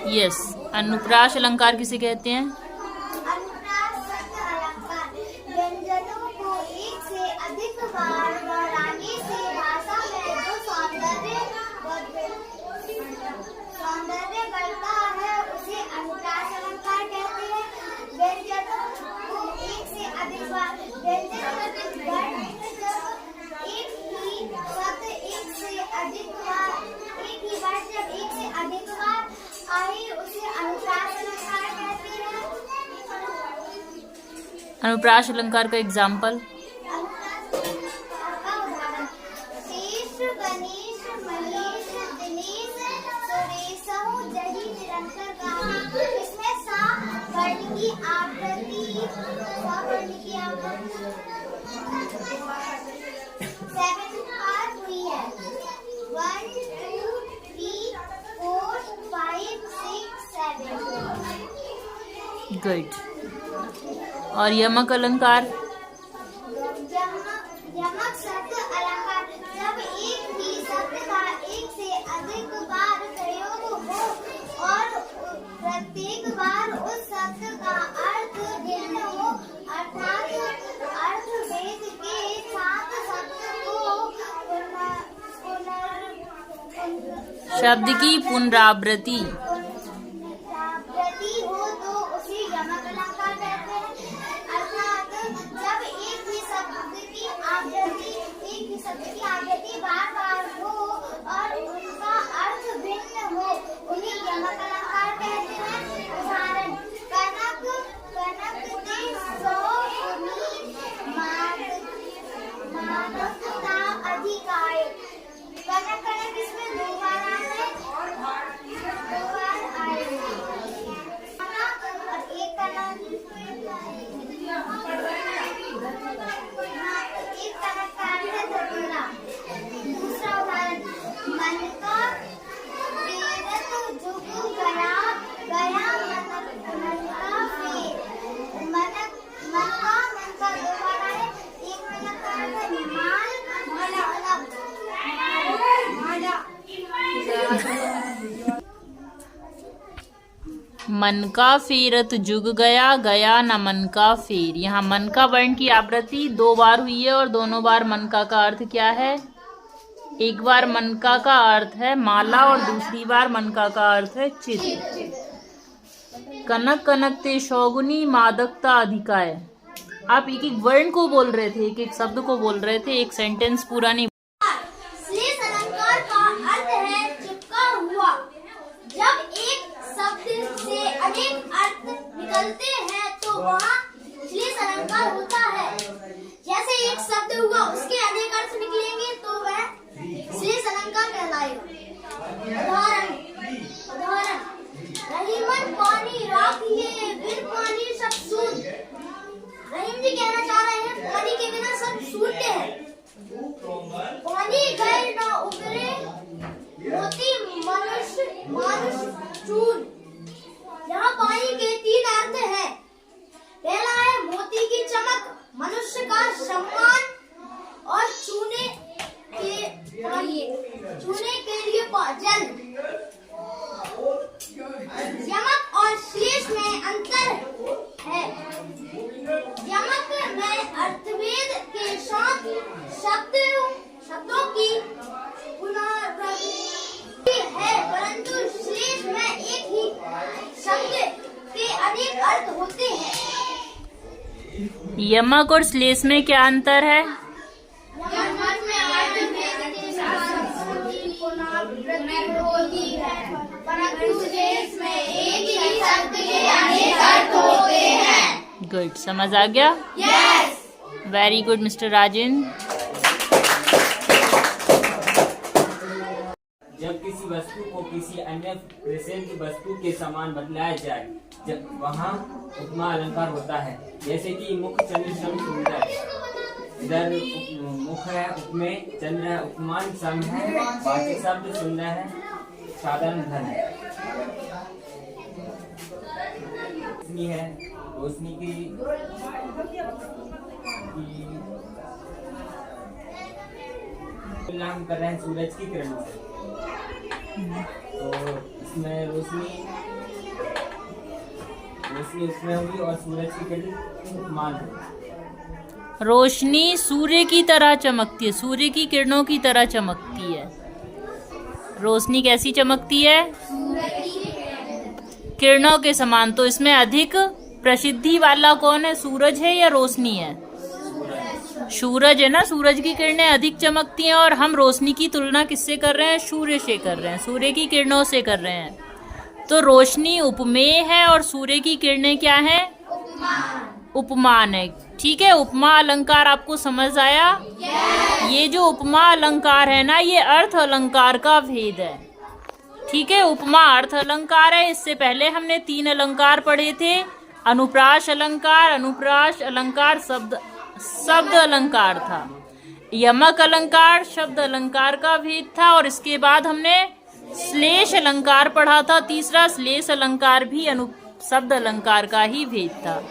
Yes. अनुप्रास अलंकार किसे कहते हैं? अनुप्रास शब्द अलंकार व्यंजनों को एक से अधिक बार दोहराने से भाषा में जो सौंदर्य बढ़ता है उसे अनुप्रास अलंकार कहते हैं। व्यंजनों को एक से अधिक बार जब एक से अधिक बार आए उसे अनुप्रास अलंकार कहते हैं। अनुप्रास अलंकार का एग्जाम्पल? शेष गणेश महेश दिनेश सुरेशहु जहि निरंतर गाहा। इसमें सा वर्ण की आवृत्ति 7 बार हुई है। 1 2 3 4 5 6 7। गुड। और यमक अलंकार? यमक शब्द अलंकार जब एक ही शब्द का एक से अधिक बार प्रयोग हो और प्रत्येक बार उस शब्द का अर्थ भिन्न हो, अर्थात अर्थ भेद के साथ शब्द को शब्द की पुनरावृत्ति हो तो उसे यमक अलंकार कहते हैं। अर्थात जब एक ही शब्द की आवृत्ति बार बार हो और उनका अर्थ भिन्न हो उन्हें यमक अलंकार कहते हैं। उदाहरण कनक ते सौ गुनी मादकता अधिक आए। कनक कनक इसमें 2 बार आए। दूसरा उदाहरण मन का फेरत जुग गया मन का 2 बार आए। एक मन का मन का फेरत जुग गया गया न मन का फेर। यहाँ मन का वर्ण की आवृत्ति 2 बार हुई है और दोनों बार मन का अर्थ क्या है? एक बार मन का अर्थ है माला और दूसरी बार मन का अर्थ है चित्र। कनक कनक ते शौगुनी मादकता अधिकाय। आप एक एक वर्ण को बोल रहे थे, एक एक शब्द को बोल रहे थे, एक सेंटेंस पूरा नहीं। श्लेष अलंकार का अर्थ है चिपका हुआ। जब एक शब्द से अनेक अर्थ निकलते हैं तो वहाँ श्लेष अलंकार होता है। जैसे एक शब्द हुआ उसके अनेक अर्थ निकलेंगे तो वह श्लेष अलंकार कहलाएगा। उदाहरण रहीमन पानी राखिए बिन पानी सब शून्य। रहीम जी कहना चाह रहे हैं पानी के बिना सब शून्य है। पानी गए न उबरे मोती मनुष्य चून। यहाँ पानी के 3 अर्थ हैं। पहला है मोती की चमक, मनुष्य का सम्मान और चूने के लिए जल। यमक और श्लेष में अंतर है। यमक में अर्थभेद के साथ शब्दों की पुनरावृत्ति है, परंतु श्लेष में एक ही शब्द के अनेक अर्थ होते हैं। यमक और श्लेष में क्या अंतर है? यमक में अर्थभेद के साथ शब्दों की पुनरावृत्ति होती है, परंतु श्लेष में एक ही शब्द के अनेक अर्थ होते हैं। गुड, समझ आ गया? Yes. Very good mister Rajendra. जब किसी वस्तु को किसी अन्य प्रेजेंट वस्तु के समान बदलाया जाए जब वहाँ उपमा अलंकार होता है। जैसे कि मुख चंद्र सम सुंदर। इधर मुख है, उपमेय चंद्र है, उपमान सम है, बाकी शब्द सुंदर है, साधारण धन है। रोशनी है, रोशनी की तुलना हम कर रहे हैं सूरज की किरणों से। तो इसमें रोशनी रोशनी उसमें होगी और सूरज की किरण उपमान होगी। रोशनी सूर्य की तरह चमकती है, सूर्य की किरणों की तरह चमकती है। रोशनी कैसी चमकती है? किरणों के समान। तो इसमें अधिक प्रसिद्धि वाला कौन है, सूरज है या रोशनी है? सूरज है ना, सूरज की किरणें अधिक चमकती हैं। और हम रोशनी की तुलना किससे कर रहे हैं? सूर्य से कर रहे हैं, सूर्य की किरणों से कर रहे हैं। तो रोशनी उपमेय है और सूर्य की किरणें क्या है? उपमान है। ठीक है, उपमा अलंकार आपको समझ आया? ये जो उपमा अलंकार है ना, ये अर्थ अलंकार का भेद है। ठीक है, उपमा अर्थ अलंकार है। इससे पहले हमने 3 अलंकार पढ़े थे। अनुप्रास अलंकार, अनुप्रास अलंकार शब्द अलंकार था। यमक अलंकार शब्द अलंकार का भेद था। और इसके बाद हमने श्लेष अलंकार पढ़ा था। तीसरा श्लेष अलंकार भी शब्द अलंकार का ही भेद था।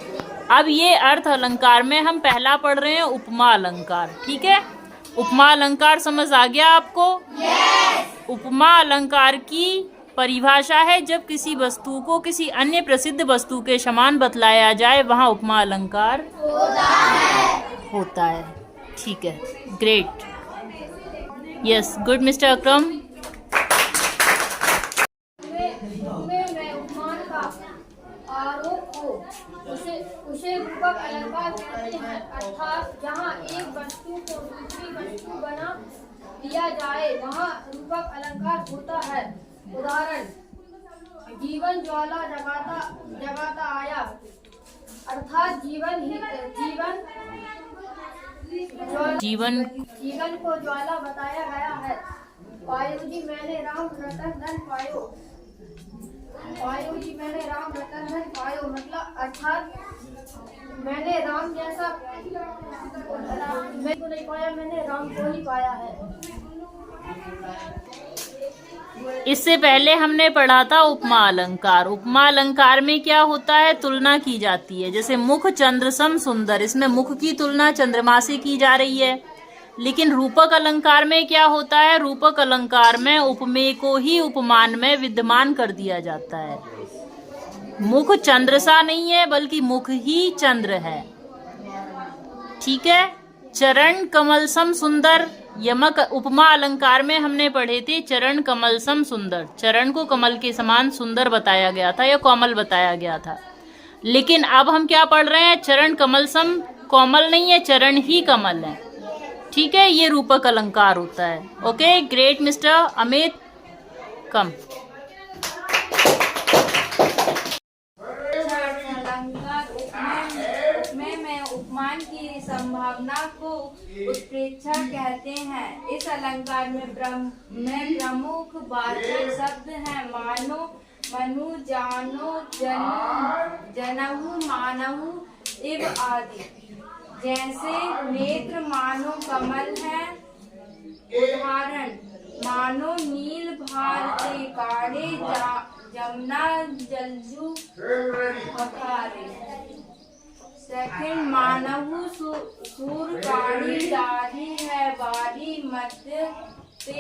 अब ये अर्थ अलंकार में हम पहला पढ़ रहे हैं उपमा अलंकार। ठीक है, उपमा अलंकार समझ आ गया आपको? उपमा अलंकार की परिभाषा है जब किसी वस्तु को किसी अन्य प्रसिद्ध वस्तु के समान बतलाया जाए, वहां उपमा अलंकार होता है। ठीक है, ग्रेट। यस, गुड मिस्टर अकरम। में उपमान का आरोप हो उसे रूपक अलंकार कहते हैं। अर्थात जहाँ एक वस्तु को दूसरी वस्तु बना दिया जाए वहाँ रूपक अलंकार होता है। उदाहरण, जीवन ज्वाला जगाता आया, अर्थात जीवन को ज्वाला बताया गया है। पायो जी मैंने राम रतन धन पायो, पायो जी मैंने राम रतन धन पायो, मतलब अर्थात मैंने राम जैसा मैं को नहीं पाया, मैंने राम को ही पाया है। इससे पहले हमने पढ़ा था उपमा अलंकार। उपमा अलंकार में क्या होता है? तुलना की जाती है। जैसे मुख चंद्र सम सुंदर, इसमें मुख की तुलना चंद्रमा से की जा रही है। लेकिन रूपक अलंकार में क्या होता है? रूपक अलंकार में उपमेय को ही उपमान में विद्यमान कर दिया जाता है। मुख चंद्र सा नहीं है बल्कि मुख ही चंद्र है। ठीक है, चरण कमल सम सुंदर, यमक उपमा अलंकार में हमने पढ़े थे चरण कमल सम सुंदर। चरण को कमल के समान सुंदर बताया गया था या कोमल बताया गया था। लेकिन अब हम क्या पढ़ रहे हैं? चरण कमल सम कोमल नहीं है, चरण ही कमल है। ठीक है, ये रूपक अलंकार होता है। ओके, ग्रेट मिस्टर अमित, कम। उपमान की संभावना को उत्प्रेक्षा कहते हैं। इस अलंकार में प्रमुख वाचक शब्द हैं मानो, मनु, जानो, जनहु, मानहु इव आदि। जैसे नेत्र मानो कमल है। उदाहरण, मानो नील भारते काड़े, जमुना जलजू अखारे। सेकंड, मानहु सूर काड़ी दाढ़ी है बारी मध्य पे